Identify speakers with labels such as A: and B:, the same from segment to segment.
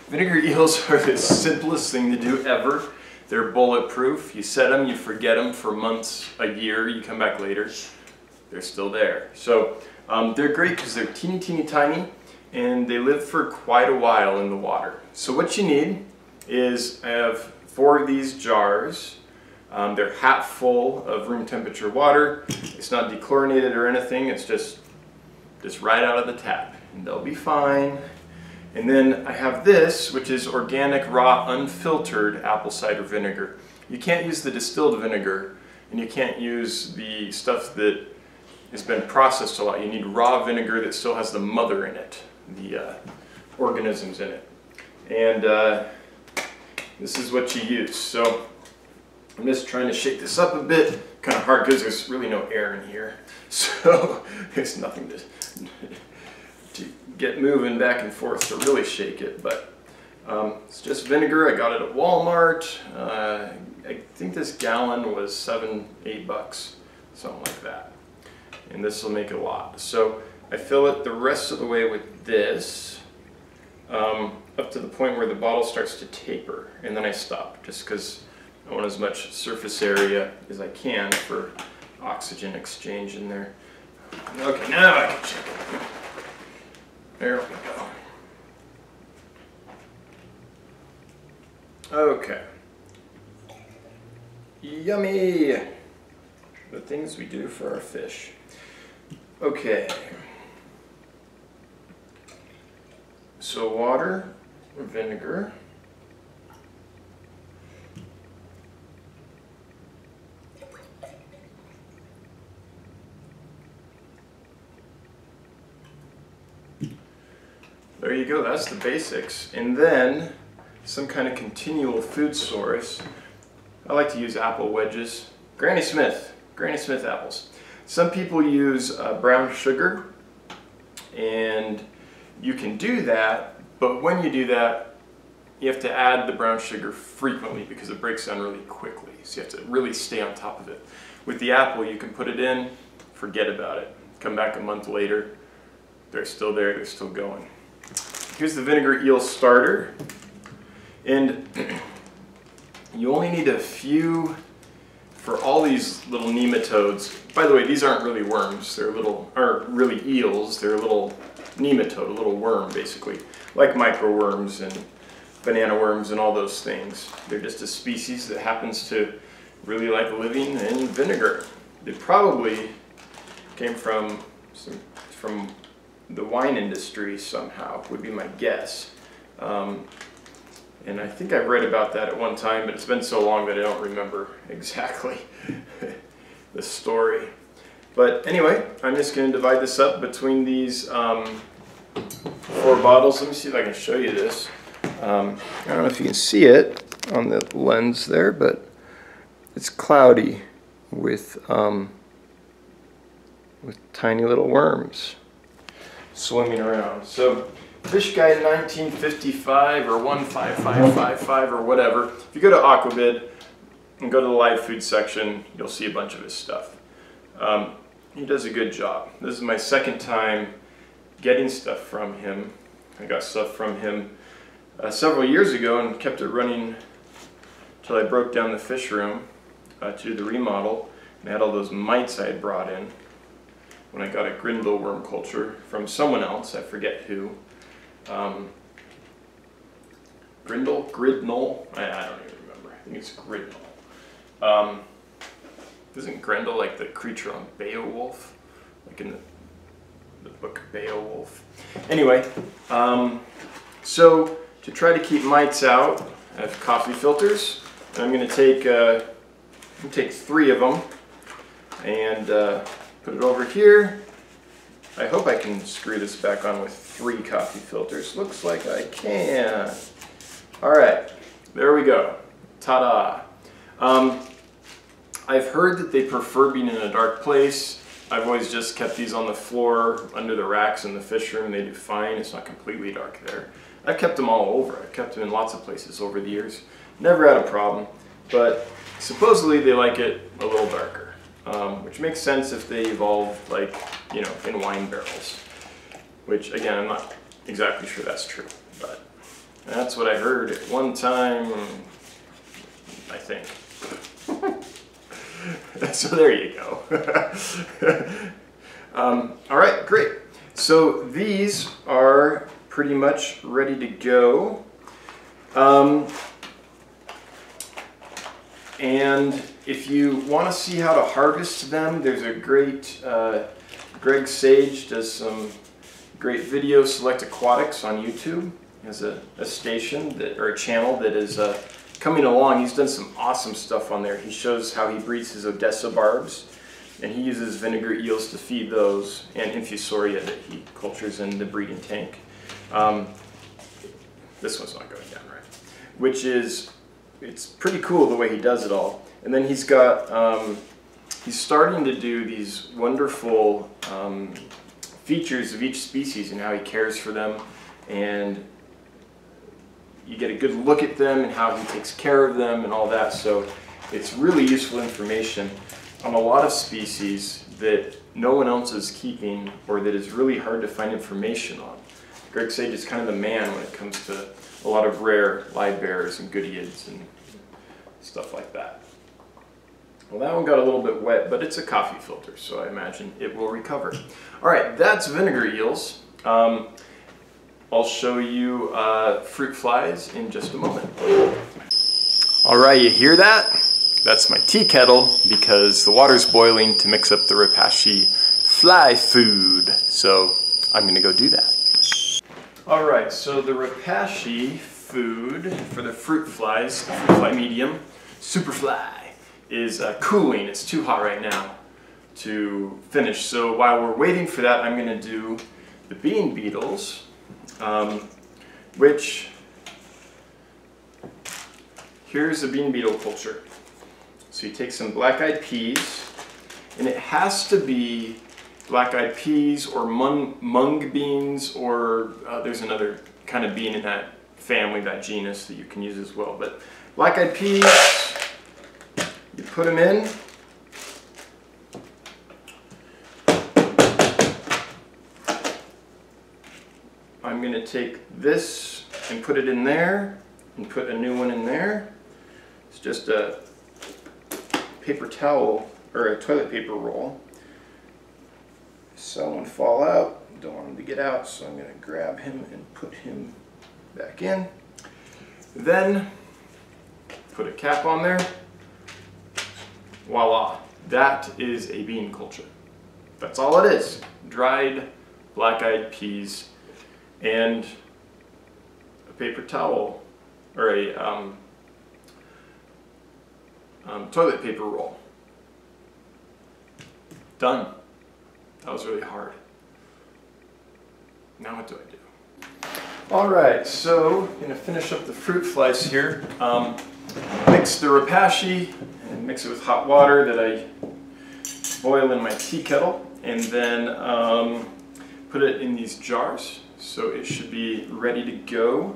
A: Vinegar eels are the simplest thing to do ever. They're bulletproof. You set them, you forget them for months, a year, you come back later, they're still there. So they're great because they're teeny tiny and they live for quite a while in the water. So what you need is, I have 4 of these jars. They're half full of room temperature water. It's not dechlorinated or anything, it's just right out of the tap and they'll be fine. And then I have this, which is organic, raw, unfiltered apple cider vinegar. You can't use the distilled vinegar, and you can't use the stuff that has been processed a lot. You need raw vinegar that still has the mother in it, the organisms in it. And this is what you use. So I'm just trying to shake this up a bit. Kind of hard because there's really no air in here. So there's nothing to get moving back and forth to really shake it, but it's just vinegar. I got it at Walmart. I think this gallon was $7-8, something like that. And this will make a lot. So I fill it the rest of the way with this, up to the point where the bottle starts to taper, and then I stop, just because I want as much surface area as I can for oxygen exchange in there. Okay, now I can check it. There we go. Okay. Yummy! The things we do for our fish. Okay. So water, vinegar. There you go, that's the basics. And then some kind of continual food source. I like to use apple wedges. Granny Smith apples. Some people use brown sugar, and you can do that, but when you do that, you have to add the brown sugar frequently because it breaks down really quickly. So you have to really stay on top of it. With the apple, you can put it in, forget about it. Come back a month later, they're still there, they're still going. Here's the vinegar eel starter, and you only need a few for all these little nematodes. By the way, these aren't really worms, they're really eels, they're a little nematode, a little worm basically, like microworms and banana worms and all those things. They're just a species that happens to really like living in vinegar. They probably came from the wine industry somehow, would be my guess. And I think I read about that at one time, but it's been so long that I don't remember exactly the story. But anyway, I'm just going to divide this up between these 4 bottles. Let me see if I can show you this. I don't know if you can see it on the lens there, but it's cloudy with tiny little worms swimming around. So Fish Guide 1955 or 15555 or whatever. If you go to Aquabid and go to the live food section, you'll see a bunch of his stuff. He does a good job. This is my second time getting stuff from him. I got stuff from him several years ago and kept it running until I broke down the fish room to the remodel, and I had all those mites I had brought in when I got a Grindle worm culture from someone else, I forget who. Gridnell? I don't even remember. I think it's Gridnell. Isn't Grendel like the creature on Beowulf? Like in the book Beowulf? Anyway, so to try to keep mites out, I have coffee filters. And I'm going to take 3 of them and put it over here. I hope I can screw this back on with 3 coffee filters. Looks like I can. Alright, there we go. Ta-da! I've heard that they prefer being in a dark place. I've always just kept these on the floor, under the racks in the fish room. They do fine. It's not completely dark there. I've kept them all over. I've kept them in lots of places over the years. Never had a problem, but supposedly they like it a little darker, which makes sense if they evolved, like, you know, in wine barrels, which again, I'm not exactly sure that's true, but That's what I heard at one time, I think. So there you go. All right, great. So these are pretty much ready to go. And if you want to see how to harvest them, there's a great, Greg Sage does some great videos, Select Aquatics on YouTube. He has a station that, or a channel that is coming along. He's done some awesome stuff on there. He shows how he breeds his Odessa barbs, and he uses vinegar eels to feed those, and infusoria that he cultures in the breeding tank. This one's not going down right. Which is, it's pretty cool the way he does it all. And then he's got, he's starting to do these wonderful features of each species and how he cares for them, and you get a good look at them and how he takes care of them and all that. So it's really useful information on a lot of species that no one else is keeping or that is really hard to find information on. Greg Sage is kind of the man when it comes to a lot of rare live bears and goodeids and stuff like that. Well, that one got a little bit wet, but it's a coffee filter, so I imagine it will recover. All right, that's vinegar eels. I'll show you fruit flies in just a moment. All right, you hear that? That's my tea kettle because the water's boiling to mix up the Repashy fly food. So I'm gonna go do that. All right, so the Repashy food for the fruit flies, the fruit fly medium, Superfly, is cooling. It's too hot right now to finish. So while we're waiting for that, I'm gonna do the bean beetles, which, here's a bean beetle culture. So you take some black-eyed peas, and it has to be black-eyed peas or mung beans, or there's another kind of bean in that family, that genus, that you can use as well. But black-eyed peas, you put them in. I'm going to take this and put it in there and put a new one in there. It's just a paper towel or a toilet paper roll. Saw one fall out. Don't want him to get out, so I'm going to grab him and put him back in. Then put a cap on there. Voila, that is a bean culture. That's all it is. Dried black-eyed peas and a paper towel or a toilet paper roll. Done. That was really hard. Now what do I do? Alright, so I'm going to finish up the fruit flies here. Mix the Repashy and mix it with hot water that I boil in my tea kettle, and then put it in these jars. So it should be ready to go.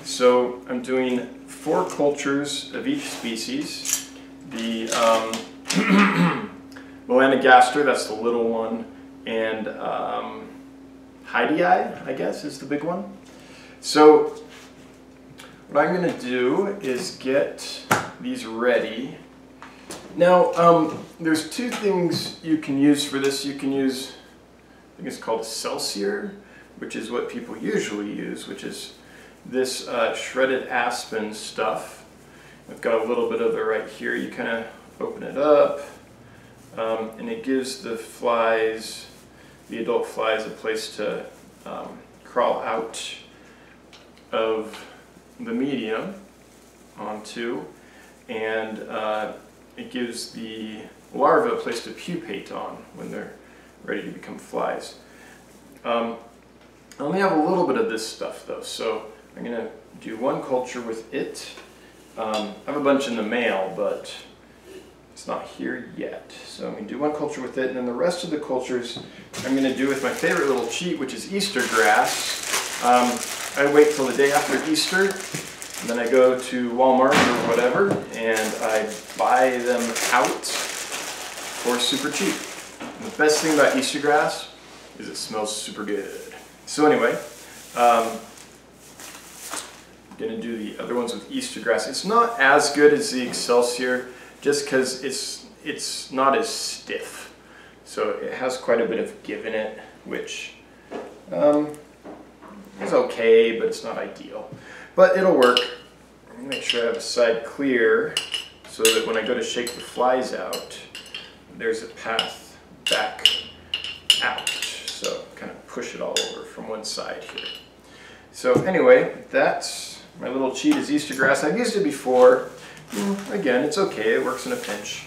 A: So I'm doing 4 cultures of each species. The melanogaster, that's the little one, and Heidi, I guess, is the big one. So what I'm going to do is get these ready. Now, there's 2 things you can use for this. You can use, I think it's called Celsior, which is what people usually use, which is this shredded aspen stuff. I've got a little bit of it right here. You kind of open it up, and it gives the flies, the adult flies, a place to crawl out of the medium onto, and it gives the larvae a place to pupate on when they're ready to become flies. I only have a little bit of this stuff though, so I'm going to do 1 culture with it. I have a bunch in the mail, but it's not here yet. So I'm going to do 1 culture with it, and then the rest of the cultures I'm going to do with my favorite little cheat, which is Easter grass. I wait till the day after Easter, and then I go to Walmart or whatever, and I buy them out for super cheap. And the best thing about Easter grass is it smells super good. So anyway, gonna do the other ones with Easter grass. It's not as good as the Excelsior just because it's not as stiff. So it has quite a bit of give in it, which is okay, but it's not ideal. But it'll work. Make sure I have a side clear so that when I go to shake the flies out, there's a path back out. So kind of push it all over from one side here. So anyway, that's my little cheat is Easter grass. I've used it before. Again, it's okay. It works in a pinch.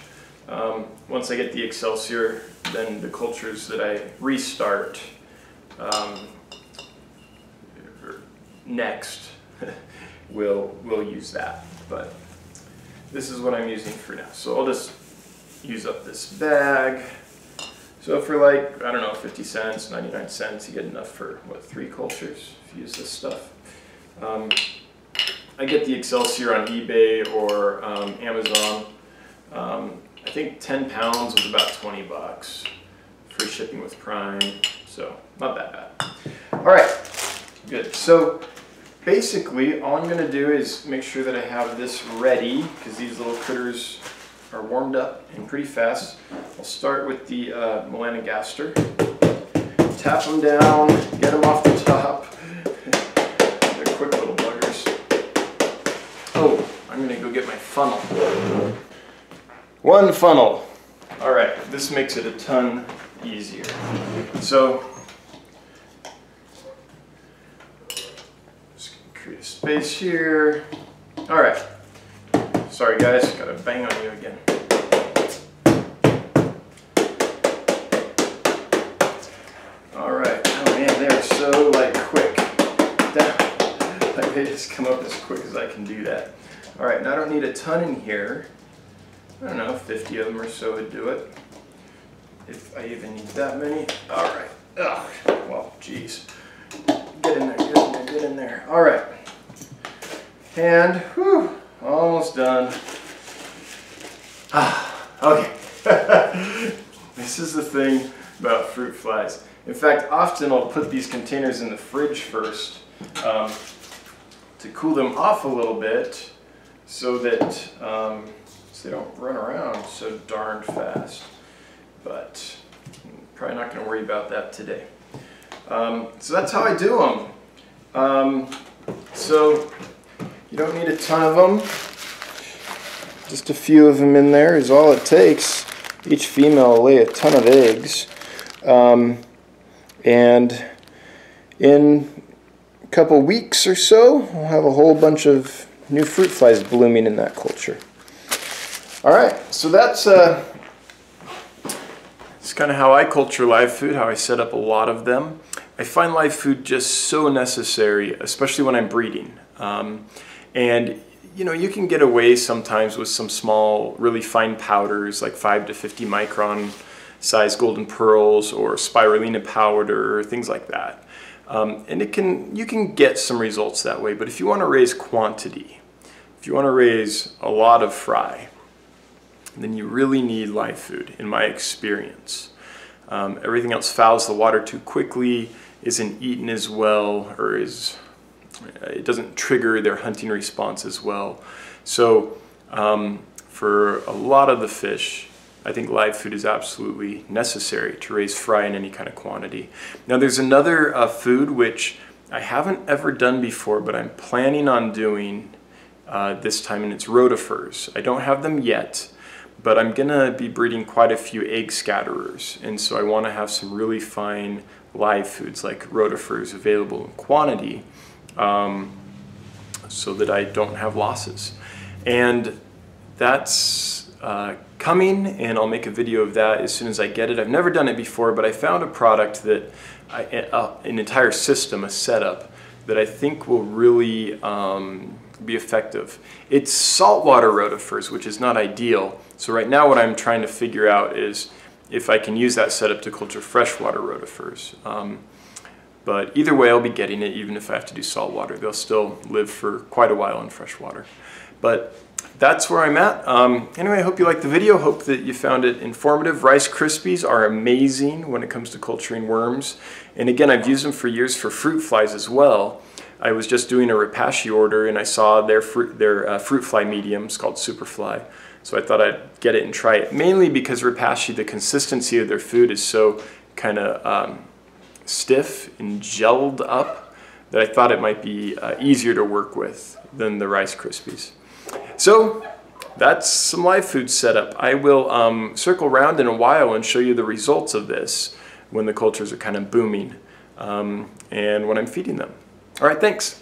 A: Once I get the Excelsior, then the cultures that I restart next we'll use that. But this is what I'm using for now. So I'll just use up this bag. So for like, I don't know, 50 cents, 99 cents, you get enough for, what, 3 cultures if you use this stuff. I get the Excelsior on eBay or Amazon. I think 10 pounds was about 20 bucks. Free shipping with Prime, so not that bad. All right, good. So basically, all I'm going to do is make sure that I have this ready, because these little critters are warmed up and pretty fast. I'll start with the melanogaster. Tap them down, get them off the top. They're quick little buggers. Oh, I'm going to go get my funnel. 1 funnel. All right, this makes it a ton easier. So, just create a space here. All right. Sorry guys, gotta bang on you again. All right. Oh man, they're so like quick. Like they just come up as quick as I can do that. All right, now I don't need a ton in here. I don't know, 50 of them or so would do it. If I even need that many. All right. Ugh. Well, geez. Get in there, get in there, get in there. All right. And, whew, almost done. Okay. This is the thing about fruit flies. In fact, often I'll put these containers in the fridge first to cool them off a little bit so that so they don't run around so darn fast. But I'm probably not going to worry about that today. So that's how I do them. So you don't need a ton of them. Just a few of them in there is all it takes. Each female will lay a ton of eggs. And in a couple weeks or so, we'll have a whole bunch of new fruit flies blooming in that culture. Alright, so that's kind of how I culture live food, how I set up a lot of them. I find live food just so necessary, especially when I'm breeding. And you know, you can get away sometimes with some small, really fine powders, like 5 to 50 micron size golden pearls or spirulina powder, things like that. And you can get some results that way, but if you want to raise quantity, if you want to raise a lot of fry, then you really need live food, in my experience. Everything else fouls the water too quickly, isn't eaten as well, or it doesn't trigger their hunting response as well. So for a lot of the fish, I think live food is absolutely necessary to raise fry in any kind of quantity. Now there's another food which I haven't ever done before, but I'm planning on doing this time, and it's rotifers. I don't have them yet, but I'm gonna be breeding quite a few egg scatterers, and so I want to have some really fine live foods like rotifers available in quantity, so that I don't have losses. And that's coming, and I'll make a video of that as soon as I get it. I've never done it before, but I found a product that an entire system, a setup that I think will really be effective. It's saltwater rotifers, which is not ideal. So right now what I'm trying to figure out is if I can use that setup to culture freshwater rotifers. But either way, I'll be getting it, even if I have to do saltwater. They'll still live for quite a while in freshwater. But that's where I'm at. Anyway, I hope you liked the video. Hope that you found it informative. Rice Krispies are amazing when it comes to culturing worms. And again, I've used them for years for fruit flies as well. I was just doing a Repashy order and I saw their fruit fly medium. It's called Superfly. So I thought I'd get it and try it, mainly because Repashy, the consistency of their food is so kind of stiff and gelled up that I thought it might be easier to work with than the Rice Krispies. So that's some live food setup. I will circle around in a while and show you the results of this when the cultures are kind of booming and when I'm feeding them. All right, thanks.